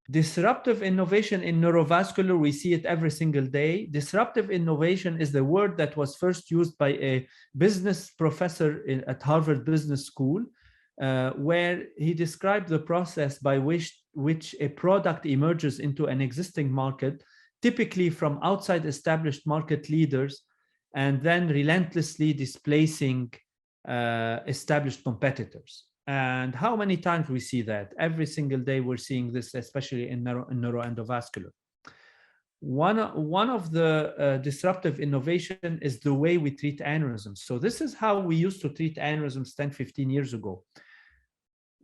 Disruptive innovation in neurovascular, we see it every single day. Disruptive innovation is the word that was first used by a business professor at Harvard Business School, where he described the process by which a product emerges into an existing market, typically from outside established market leaders, and then relentlessly displacing established competitors. And how many times we see that? Every single day we're seeing this, especially in neuroendovascular. One of the disruptive innovation is the way we treat aneurysms. So this is how we used to treat aneurysms 10, 15 years ago.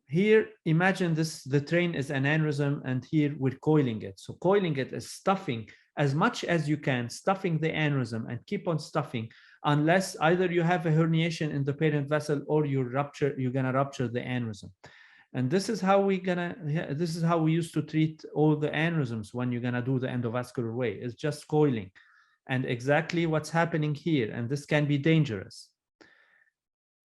Here, imagine this, the train is an aneurysm, and here we're coiling it. So coiling it is stuffing as much as you can, stuffing the aneurysm and keep on stuffing unless either you have a herniation in the parent vessel or you're gonna rupture the aneurysm. And this is how we used to treat all the aneurysms when you're gonna do the endovascular way. It's just coiling. And exactly what's happening here, and this can be dangerous.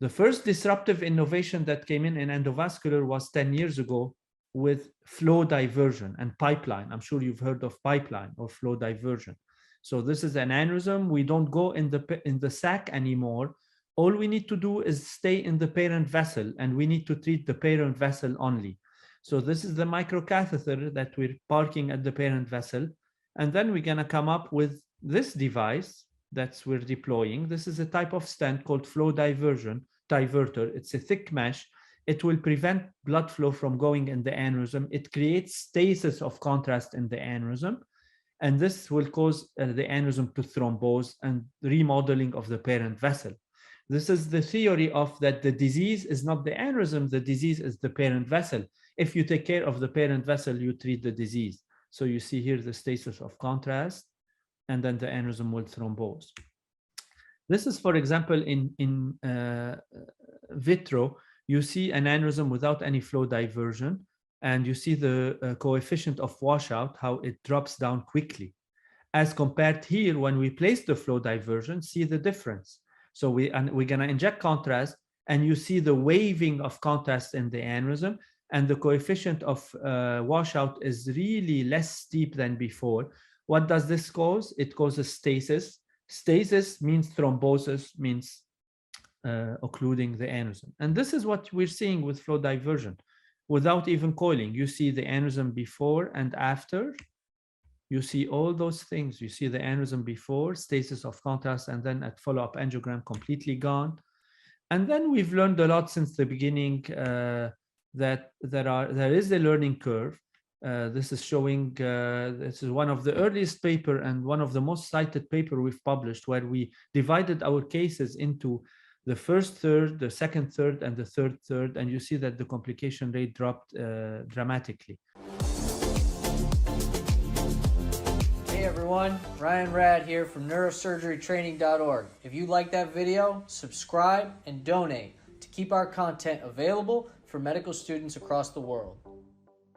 The first disruptive innovation that came in endovascular was 10 years ago with flow diversion and pipeline. I'm sure you've heard of pipeline or flow diversion. So this is an aneurysm. We don't go in the sac anymore. All we need to do is stay in the parent vessel, and we need to treat the parent vessel only. So this is the microcatheter that we're parking at the parent vessel. And then we're gonna come up with this device that we're deploying. This is a type of stent called flow diverter. It's a thick mesh. It will prevent blood flow from going in the aneurysm. It creates stasis of contrast in the aneurysm. And this will cause the aneurysm to thrombose and remodeling of the parent vessel. This is the theory of that the disease is not the aneurysm, the disease is the parent vessel. If you take care of the parent vessel, you treat the disease. So you see here the stasis of contrast, and then the aneurysm will thrombose. This is, for example, in vitro, you see an aneurysm without any flow diversion, and you see the coefficient of washout, how it drops down quickly. As compared here, when we place the flow diversion, see the difference. So we're gonna inject contrast, and you see the waving of contrast in the aneurysm, and the coefficient of washout is really less steep than before. What does this cause? It causes stasis. Stasis means thrombosis, means occluding the aneurysm. And this is what we're seeing with flow diversion. Without even coiling, you see the aneurysm before and after. You see all those things. You see the aneurysm before, stasis of contrast, and then at follow-up angiogram, completely gone. And then we've learned a lot since the beginning that there is a learning curve. This is showing, this is one of the earliest paper and one of the most cited paper we've published, where we divided our cases into the first third, the second third, and the third third, and you see that the complication rate dropped dramatically. Hey everyone, Ryan Rad here from neurosurgerytraining.org. If you like that video, subscribe and donate to keep our content available for medical students across the world.